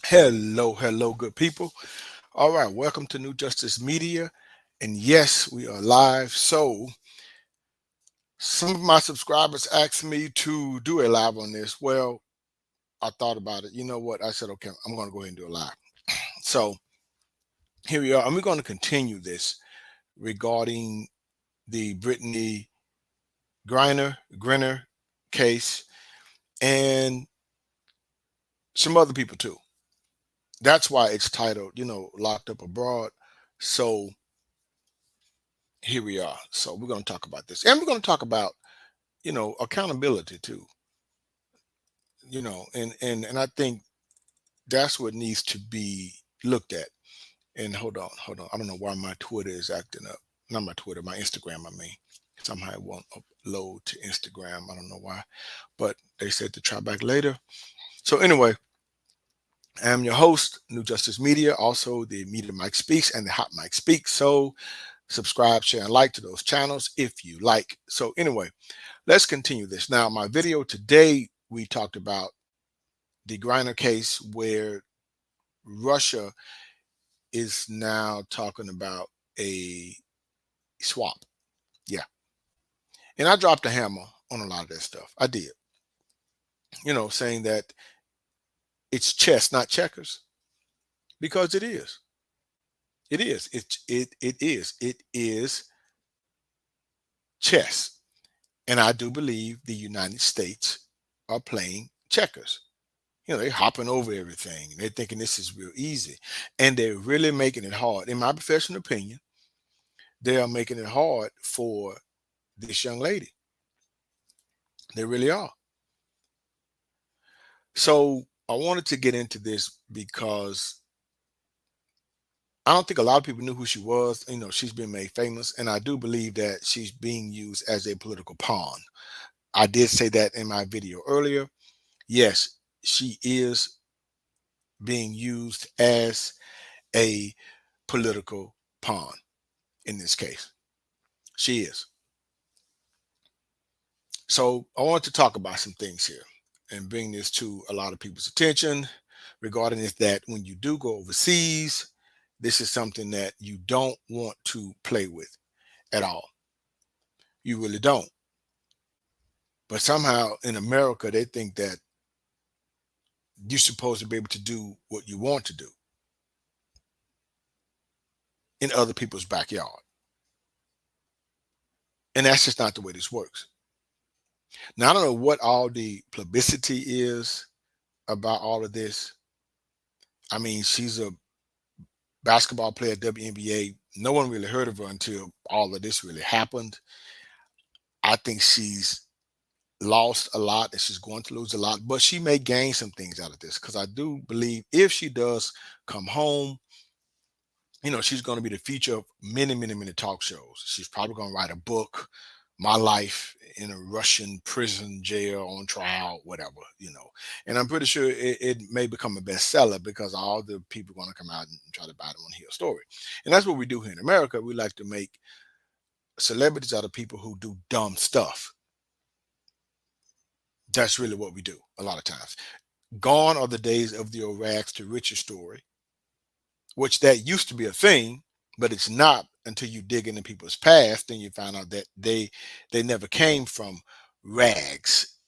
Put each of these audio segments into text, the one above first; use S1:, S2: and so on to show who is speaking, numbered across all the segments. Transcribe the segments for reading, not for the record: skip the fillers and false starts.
S1: Hello, good people. All right, welcome to New Justice Media. And yes, we are live. So, some of my subscribers asked me to do a live on this. Well, I thought about it. You know what? I said, okay, I'm going to go ahead and do a live. So, here we are. And we're going to continue this regarding the Brittany Griner case and some other people too. That's why it's titled, Locked Up Abroad. So, here we are. So we're going to talk about this, and we're going to talk about accountability too. And I think that's what needs to be looked at. And hold on. I don't know why my Twitter is acting up. Not my Twitter, my Instagram. I mean, somehow it won't upload to Instagram. I don't know why, but they said to try back later. So anyway, I am your host, New Justice Media, also the Media Mike Speaks and the Hot Mike Speaks. So subscribe, share, and like to those channels if you like. So anyway, let's continue this. Now, my video today, we talked about the Griner case where Russia is now talking about a swap. Yeah. And I dropped a hammer on a lot of that stuff. I did, saying that it's chess, not checkers, because it is. It is. It is. It is chess. And I do believe the United States are playing checkers. They're hopping over everything. They're thinking this is real easy. And they're really making it hard. In my professional opinion, they are making it hard for this young lady. They really are. So I wanted to get into this because I don't think a lot of people knew who she was. She's been made famous. And I do believe that she's being used as a political pawn. I did say that in my video earlier. Yes, she is being used as a political pawn in this case. She is. So I want to talk about some things here and bring this to a lot of people's attention regarding is that when you do go overseas, this is something that you don't want to play with at all. You really don't. But somehow in America, they think that you're supposed to be able to do what you want to do in other people's backyard. And that's just not the way this works. Now, I don't know what all the publicity is about all of this. I mean, she's a basketball player at WNBA. No one really heard of her until all of this really happened. I think she's lost a lot and she's going to lose a lot, but she may gain some things out of this because I do believe if she does come home, she's going to be the feature of many talk shows. She's probably going to write a book, My Life in a Russian prison, jail, on trial, whatever. And I'm pretty sure it may become a bestseller because all the people are going to come out and try to buy them on hear a story. And that's what we do here in America. We like to make celebrities out of people who do dumb stuff. That's really what we do a lot of times. Gone are the days of the old rags to riches story, which that used to be a thing, but it's not until you dig into people's past, then you find out that they never came from rags.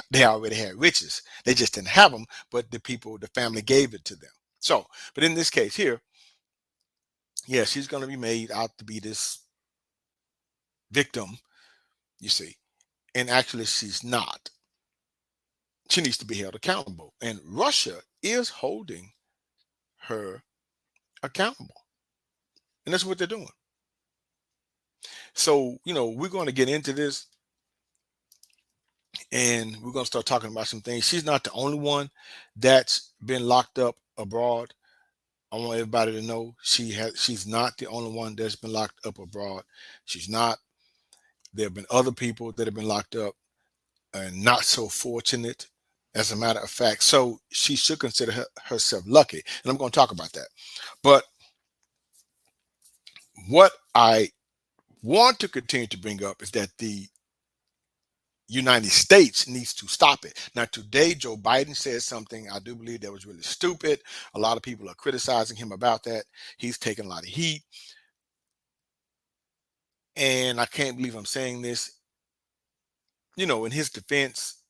S1: They already had riches. They just didn't have them, but the family gave it to them. So, but in this case here, yeah, she's going to be made out to be this victim, you see, and actually she's not. She needs to be held accountable, and Russia is holding her accountable, and that's what they're doing. So, we're going to get into this and we're going to start talking about some things. She's not the only one that's been locked up abroad. I want everybody to know she's not the only one that's been locked up abroad. She's not. There have been other people that have been locked up and not so fortunate, as a matter of fact. So she should consider herself lucky. And I'm going to talk about that. But what I want to continue to bring up is that the United States needs to stop it. Now, today, Joe Biden said something I do believe that was really stupid. A lot of people are criticizing him about that. He's taking a lot of heat. And I can't believe I'm saying this. In his defense,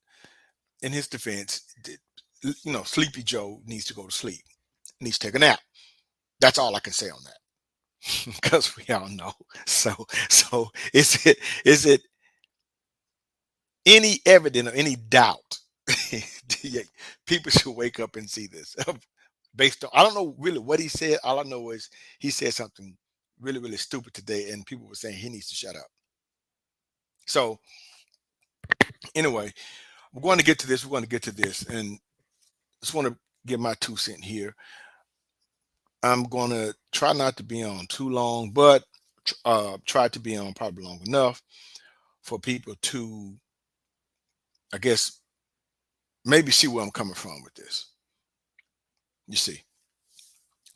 S1: in his defense, Sleepy Joe needs to go to sleep, needs to take a nap. That's all I can say on that because we all know. So is it any evidence or any doubt? Yeah, people should wake up and see this. Based on, I don't know really what he said. All I know is he said something really, really stupid today, and people were saying he needs to shut up. So anyway, we're going to get to this. We're going to get to this, and just want to give my 2 cents here. I'm going to try not to be on too long, but try to be on probably long enough for people to, I guess, maybe see where I'm coming from with this. You see,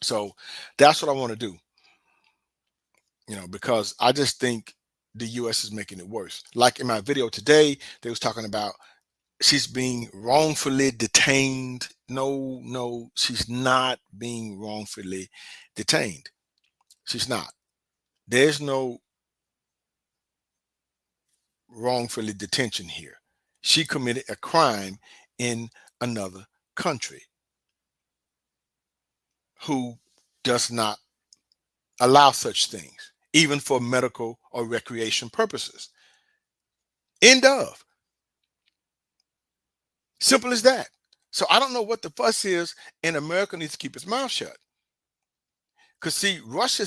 S1: so that's what I want to do. Because I just think the U.S. is making it worse. Like in my video today, they was talking about she's being wrongfully detained. No, no, she's not being wrongfully detained. She's not. There's no wrongfully detention here. She committed a crime in another country who does not allow such things, even for medical or recreation purposes. End of. Simple as that. So I don't know what the fuss is, and America needs to keep its mouth shut. Because, see, Russia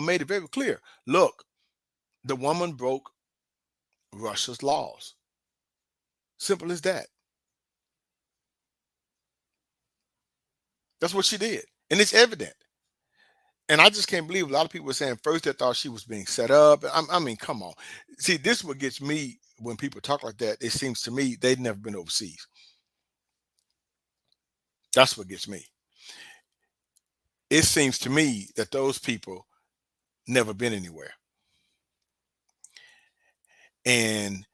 S1: made it very clear. Look, the woman broke Russia's laws. Simple as that. That's what she did. And it's evident. And I just can't believe a lot of people were saying first they thought she was being set up. I mean, come on. See, this is what gets me when people talk like that. It seems to me they've never been overseas. That's what gets me. It seems to me that those people never been anywhere. And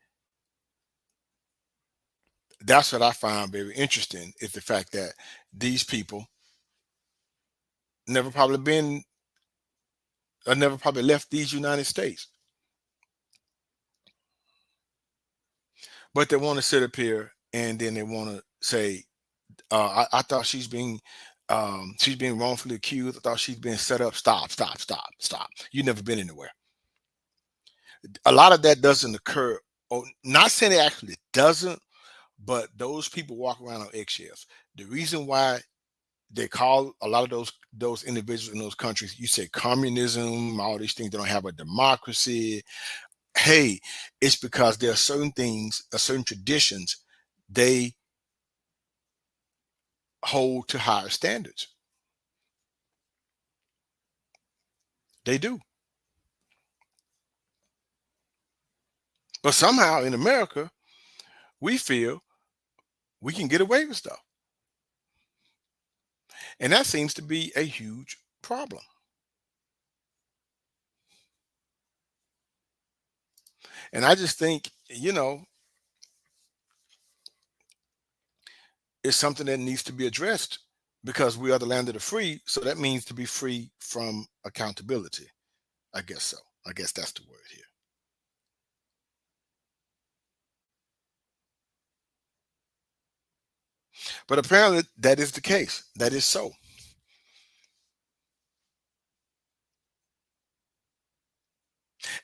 S1: that's what I find very interesting is the fact that these people never probably been or never probably left these United States. But they want to sit up here and then they want to say, I thought she's being wrongfully accused. I thought she's being set up. Stop, stop, stop, stop. You've never been anywhere. A lot of that doesn't occur. Oh, not saying it actually doesn't, but those people walk around on eggshells. The reason why they call a lot of those individuals in those countries, you say communism, all these things, they don't have a democracy. Hey, it's because there are certain things, certain traditions, they hold to higher standards. They do. But somehow in America, we feel we can get away with stuff. And that seems to be a huge problem. And I just think, it's something that needs to be addressed because we are the land of the free. So that means to be free from accountability. I guess so. I guess that's the word here. But apparently that is the case. That is so.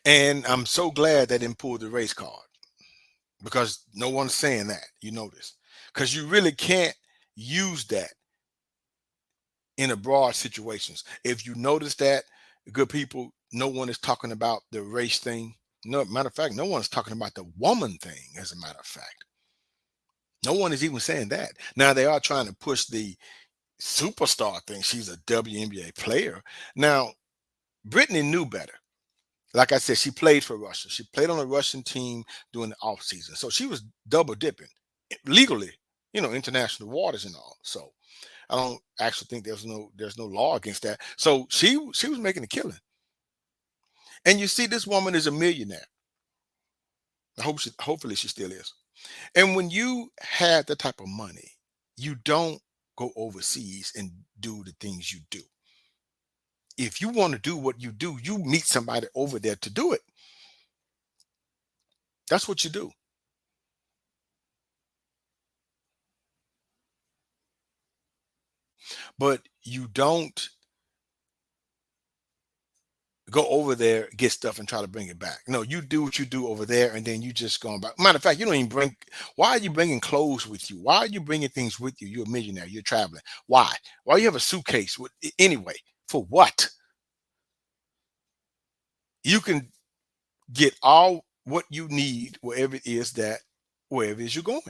S1: And I'm so glad they didn't pull the race card because no one's saying that. You notice. Because you really can't use that in a broad situations. If you notice that, good people, no one is talking about the race thing. No, matter of fact, no one's talking about the woman thing, as a matter of fact. No one is even saying that. Now they are trying to push the superstar thing. She's a WNBA player. Now, Brittany knew better. Like I said, she played for Russia. She played on a Russian team during the off season. So she was double dipping legally, international waters and all. So I don't actually think there's no law against that. So she was making a killing. And you see, this woman is a millionaire. Hopefully she still is. And when you have that type of money, you don't go overseas and do the things you do. If you want to do what you do, you meet somebody over there to do it. That's what you do. But you don't go over there, get stuff, and try to bring it back. No, you do what you do over there, and then you just going back. Matter of fact, you don't even bring. Why are you bringing clothes with you? Why are you bringing things with you? You're a millionaire. You're traveling. Why? Why you have a suitcase with anyway? For what? You can get all what you need wherever it is you're going.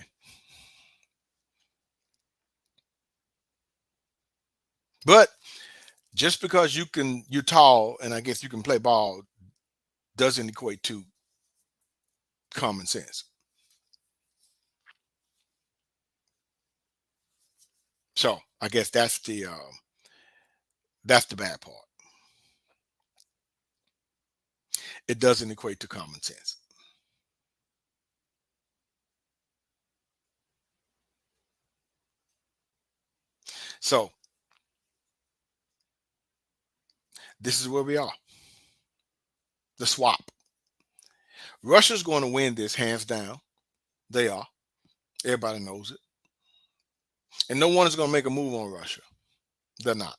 S1: But just because you're tall and I guess you can play ball doesn't equate to common sense. So I guess that's the bad part. It doesn't equate to common sense. So this is where we are. The swap. Russia's going to win this hands down. They are. Everybody knows it. And no one is going to make a move on Russia. They're not.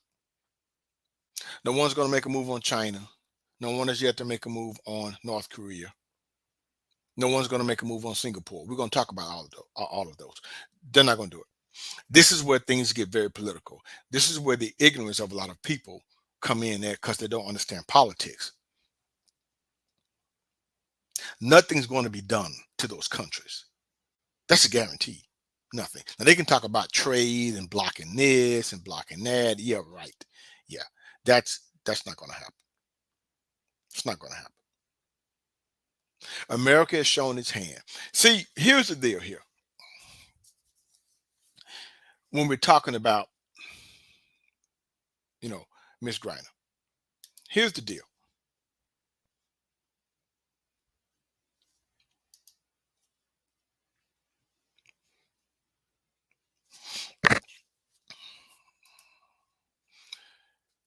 S1: No one's going to make a move on China. No one has yet to make a move on North Korea. No one's going to make a move on Singapore. We're going to talk about all of those. They're not going to do it. This is where things get very political. This is where the ignorance of a lot of people come in there because they don't understand politics. Nothing's going to be done to those countries. That's a guarantee. Nothing. Now they can talk about trade and blocking this and blocking that. Yeah, right. Yeah, that's not going to happen. It's not going to happen. America has shown its hand. See, here's the deal here. When we're talking about, you know, Miss Griner, here's the deal.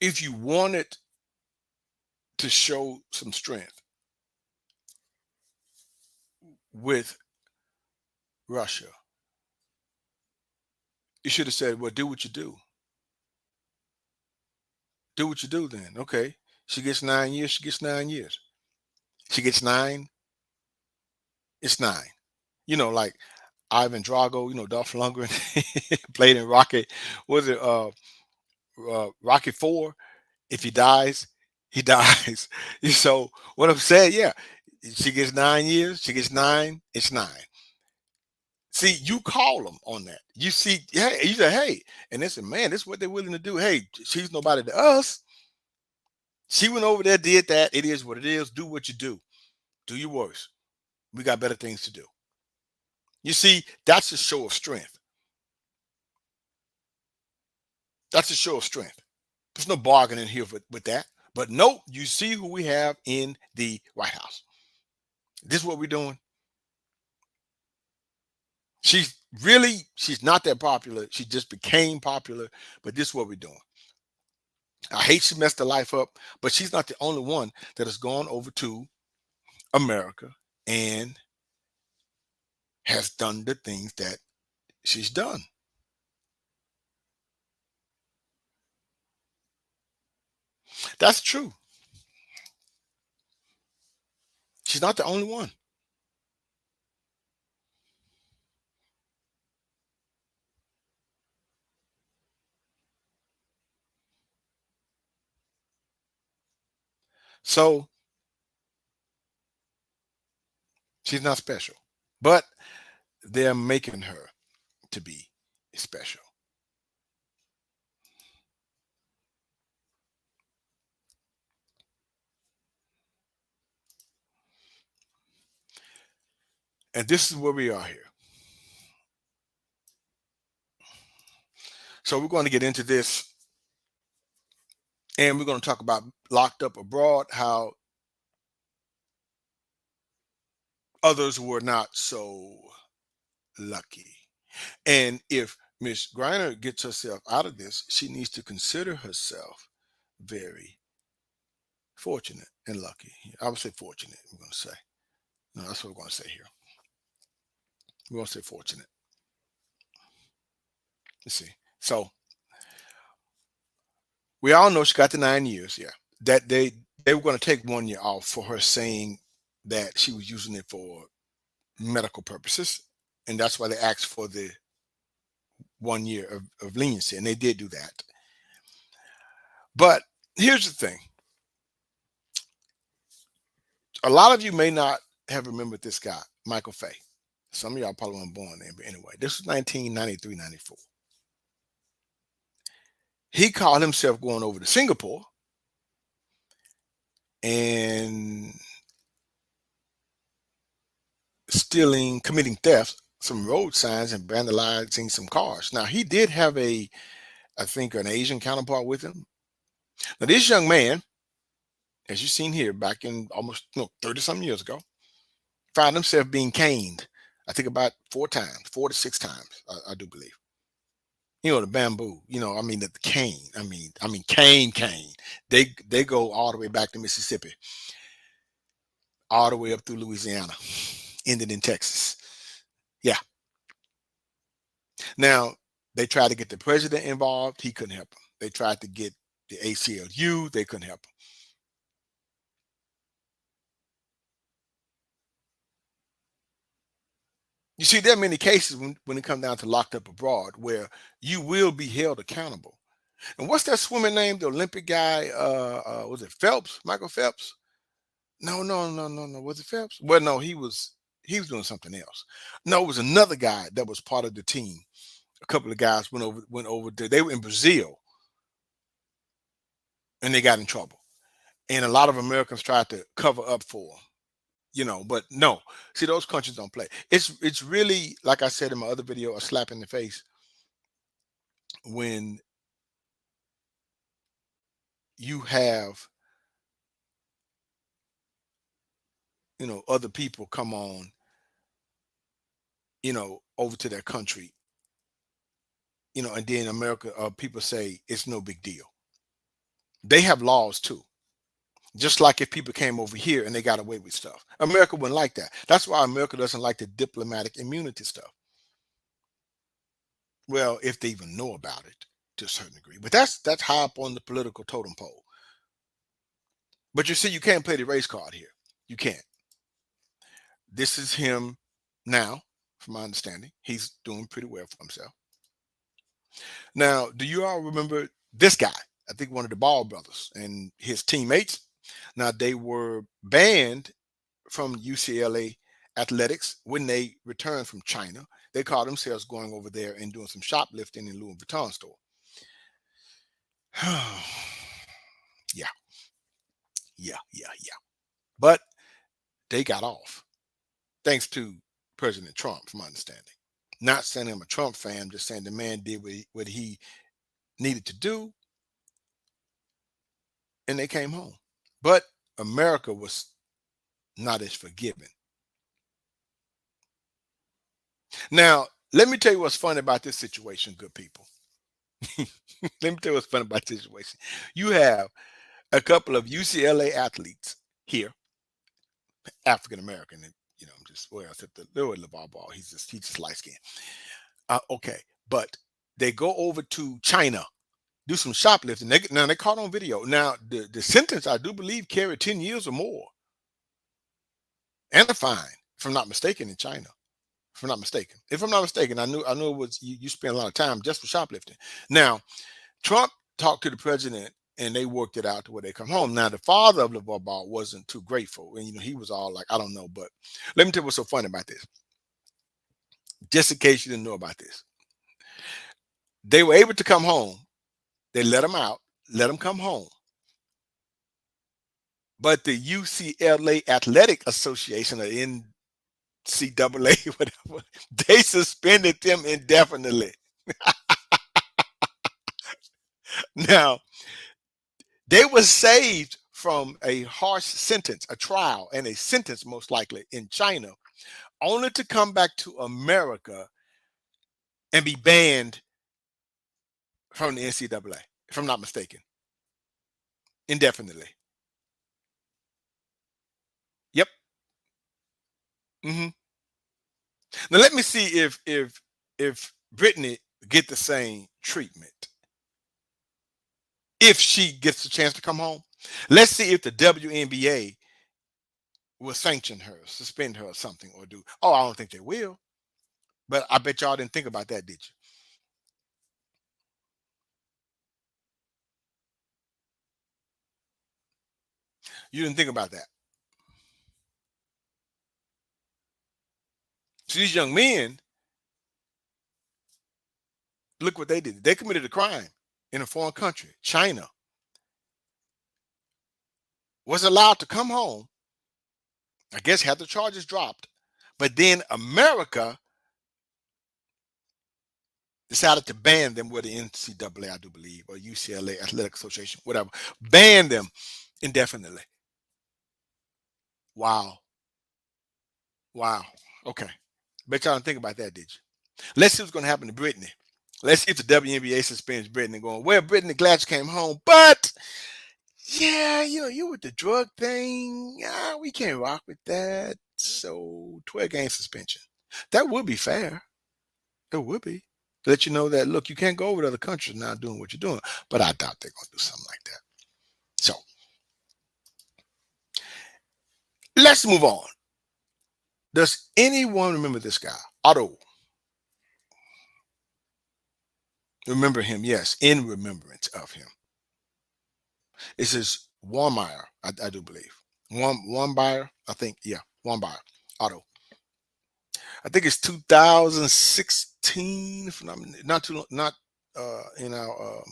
S1: If you wanted to show some strength with Russia, you should have said, well, do what you do. Do what you do then. Okay. She gets 9 years. She gets 9 years. She gets nine. It's nine. Like Ivan Drago, Dolph Lundgren played in Rocky. Was it Rocky Four? If he dies, he dies. So what I'm saying, yeah, she gets 9 years. She gets nine. It's nine. See, you call them on that. You see, hey, you say, hey, and they said, man, this is what they're willing to do. Hey, she's nobody to us. She went over there, did that. It is what it is. Do what you do. Do your worst. We got better things to do. You see, that's a show of strength. That's a show of strength. There's no bargaining here with that. But nope, you see who we have in the White House. This is what we're doing. She's not that popular. She just became popular. But this is what we're doing. I hate she messed her life up, but she's not the only one that has gone over to America and has done the things that she's done. That's true. She's not the only one. So she's not special, but they're making her to be special. And this is where we are here. So we're going to get into this and we're going to talk about locked up abroad, how Others were not so lucky. And if Miss Griner gets herself out of this, she needs to consider herself very fortunate and lucky. I would say fortunate, we're going to say. No, that's what we're going to say here. We're going to say fortunate. Let's see. So we all know she got the 9 years. Yeah. That they were going to take 1 year off for her saying that she was using it for medical purposes. And that's why they asked for the 1 year of leniency. And they did do that. But here's the thing. A lot of you may not have remembered this guy, Michael Fay. Some of y'all probably weren't born then, but anyway, this was 1993, 94. He called himself going over to Singapore and committing theft, some road signs, and vandalizing some cars. Now, he did have I think, an Asian counterpart with him. Now, this young man, as you've seen here, back in almost 30-some years ago, found himself being caned, I think about 4 to 6 times, I do believe. The bamboo, the cane. Cane. They go all the way back to Mississippi, all the way up through Louisiana, ended in Texas. Yeah. Now, they tried to get the president involved. He couldn't help them. They tried to get the ACLU. They couldn't help them. You see, there are many cases when it comes down to locked up abroad where you will be held accountable. And what's that swimmer name? The Olympic guy, was it Phelps? Michael Phelps? No. Was it Phelps? Well, no, he was doing something else. No, it was another guy that was part of the team. A couple of guys went over there. They were in Brazil and they got in trouble. And a lot of Americans tried to cover up for them. But no, see, those countries don't play. It's really, like I said in my other video, a slap in the face when you have other people come on over to their country, and then America, people say it's no big deal. They have laws too. Just like if people came over here and they got away with stuff, America wouldn't like that. That's why America doesn't like the diplomatic immunity stuff. Well, if they even know about it to a certain degree, but that's high up on the political totem pole. But you see, you can't play the race card here. You can't. This is him now, from my understanding. He's doing pretty well for himself. Now, do you all remember this guy? I think one of the Ball brothers and his teammates. Now, they were banned from UCLA athletics when they returned from China. They called themselves going over there and doing some shoplifting in Louis Vuitton store. Yeah. But they got off thanks to President Trump, from my understanding. Not saying I'm a Trump fan, just saying the man did what he needed to do, and they came home. But America was not as forgiving. Now, let me tell you what's funny about this situation, good people. Let me tell you what's funny about this situation. You have a couple of UCLA athletes here, African American, and except the little LeVar Ball, he's just light skinned. Okay, but they go over to China, do some shoplifting. Now they caught on video. Now the sentence, I do believe, carried 10 years or more, and a fine, if I'm not mistaken, in China. If I'm not mistaken, I knew it was you spend a lot of time just for shoplifting. Now, Trump talked to the president and they worked it out to where they come home. Now, the father of LeVar Ball wasn't too grateful, and he was all like, I don't know, but let me tell you what's so funny about this. Just in case you didn't know about this, they were able to come home. They let them out, let them come home. But the UCLA Athletic Association, or NCAA, whatever, they suspended them indefinitely. Now, they were saved from a harsh sentence, a trial, and a sentence most likely in China only to come back to America and be banned from the NCAA, if I'm not mistaken, indefinitely. Yep. hmm Now let me see if Brittany get the same treatment if she gets a chance to come home. Let's see if the WNBA will sanction her, suspend her, or something, or do. Oh, I don't think they will. But I bet y'all didn't think about that, did you? You didn't think about that. So these young men, look what they did. They committed a crime in a foreign country. China was allowed to come home. I guess had the charges dropped, but then America decided to ban them with the NCAA, I do believe, or UCLA Athletic Association, whatever, ban them indefinitely. Wow. Wow. Okay. Bet y'all didn't think about that, did you? Let's see what's going to happen to Brittany. Let's see if the WNBA suspends Brittany going, well, Brittany, glad you came home, but yeah, you with the drug thing, we can't rock with that. So 12-game suspension. That would be fair. It would be. To let you know that, look, you can't go over to other countries now doing what you're doing. But I doubt they're going to do something like that. So let's move on. Does anyone remember this guy? Otto. Remember him? Yes, in remembrance of him. It says Warmeyer, I do believe. Warmeyer, I think, yeah, Warmeyer, Otto. I think it's 2016, if not too long, not in our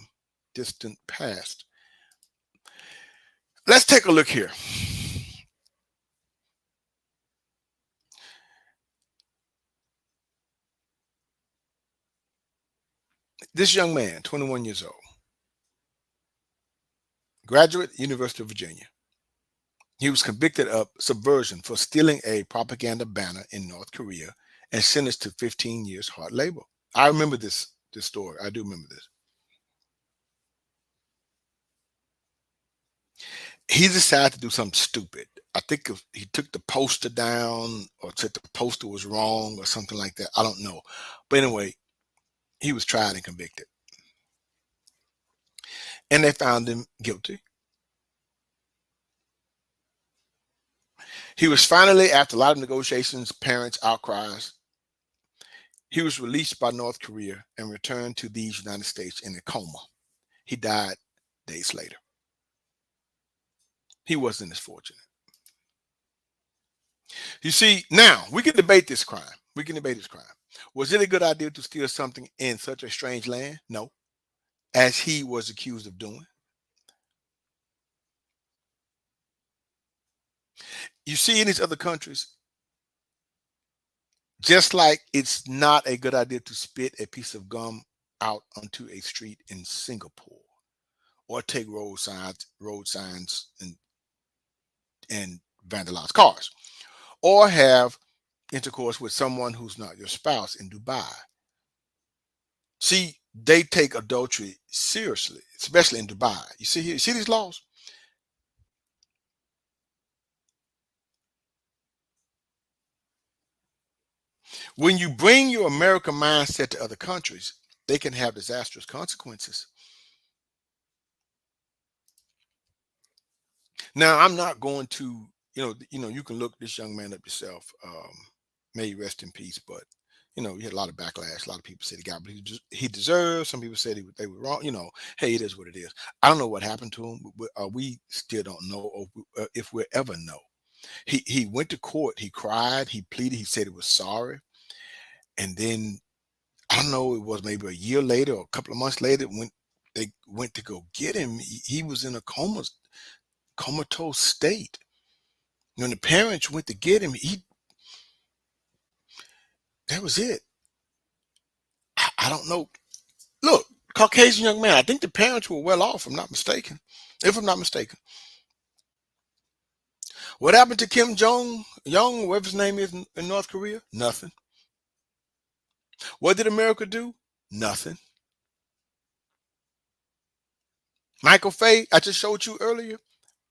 S1: distant past. Let's take a look here. This young man, 21 years old, graduate, University of Virginia. He was convicted of subversion for stealing a propaganda banner in North Korea and sentenced to 15 years hard labor. I remember this story. I do remember this. He decided to do something stupid. I think he took the poster down or said the poster was wrong or something like that. I don't know. But anyway, he was tried and convicted. And they found him guilty. He was finally, after a lot of negotiations, parents' outcries, he was released by North Korea and returned to these United States in a coma. He died days later. He wasn't as fortunate. You see, now we can debate this crime. We can debate this crime. Was it a good idea to steal something in such a strange land? No, as he was accused of doing. You see, in these other countries, just like it's not a good idea to spit a piece of gum out onto a street in Singapore, or take road signs, and vandalize cars, or have intercourse with someone who's not your spouse in Dubai. See, they take adultery seriously, especially in Dubai. You see here, you see these laws? When you bring your American mindset to other countries, they can have disastrous consequences. Now, I'm not going to, you can look this young man up yourself. May he rest in peace. But he had a lot of backlash. A lot of people said he got, but he deserved. Some people said they were wrong. Hey, it is what it is. I don't know what happened to him. But, we still don't know if we'll ever know. He went to court. He cried. He pleaded. He said he was sorry. And then I don't know. It was maybe a year later or a couple of months later when they went to go get him. He was in a comatose state. When the parents went to get him, that was it. I don't know. Look, Caucasian young man. I think the parents were well off. If I'm not mistaken. What happened to Kim Jong Young, whatever his name is in North Korea? Nothing. What did America do? Nothing. Michael Fay, I just showed you earlier,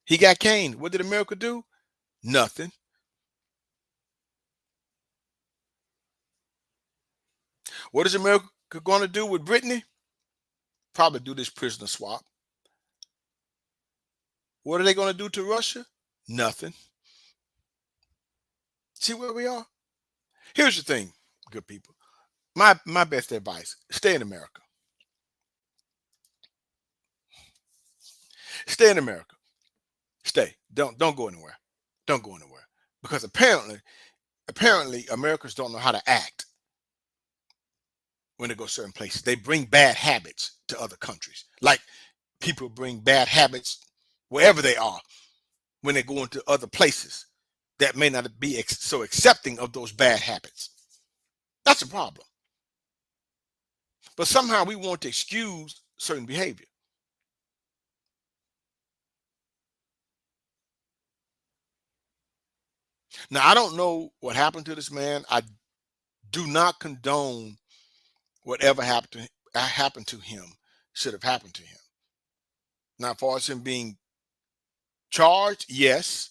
S1: he got caned. What did America do? Nothing. What is America going to do with Brittany? Probably do this prisoner swap. What are they going to do to Russia? Nothing. See where we are? Here's the thing, good people. My best advice, stay in America. Stay in America. Stay. Don't go anywhere. Don't go anywhere. Because apparently Americans don't know how to act when they go certain places. They bring bad habits to other countries. Like people bring bad habits wherever they are when they go into other places that may not be so accepting of those bad habits. That's a problem. But somehow we want to excuse certain behavior. Now, I don't know what happened to this man. I do not condone whatever happened to him should have happened to him. Now, as far as him being charged, yes.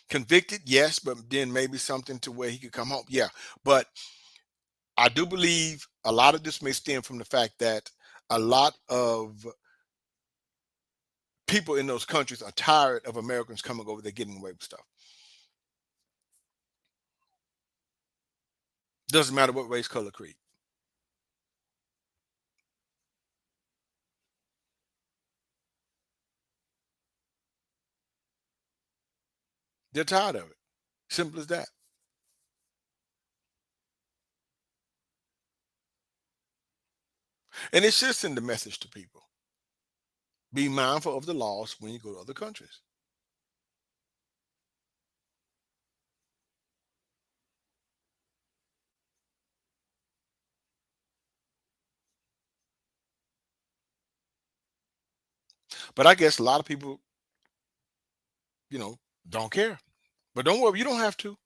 S1: Convicted, yes, but then maybe something to where he could come home. Yeah. But I do believe a lot of this may stem from the fact that a lot of people in those countries are tired of Americans coming over there getting away with stuff. Doesn't matter what race, color, creed. They're tired of it. Simple as that. And it should send a message to people. Be mindful of the laws when you go to other countries. But I guess a lot of people, don't care. But don't worry, you don't have to.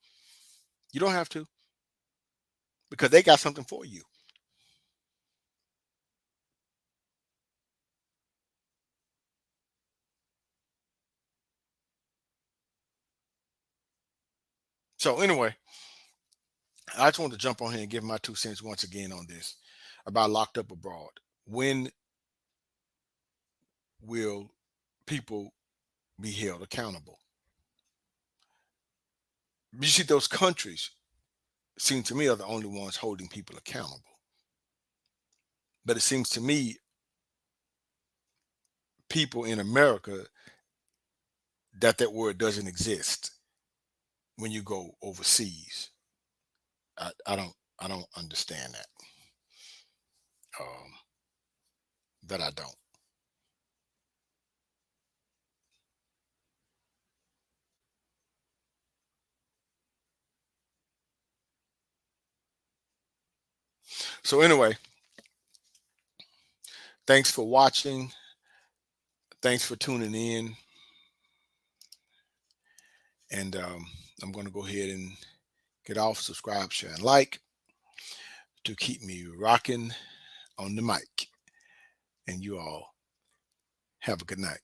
S1: You don't have to because they got something for you. So anyway, I just wanted to jump on here and give my 2 cents once again on this about locked up abroad. When will people be held accountable? You see, those countries seem to me are the only ones holding people accountable. But it seems to me people in America that word doesn't exist when you go overseas. I don't understand that. Um, that I don't. So anyway, thanks for watching. Thanks for tuning in. And I'm going to go ahead and get off, subscribe, share, and like to keep me rocking on the mic. And you all have a good night.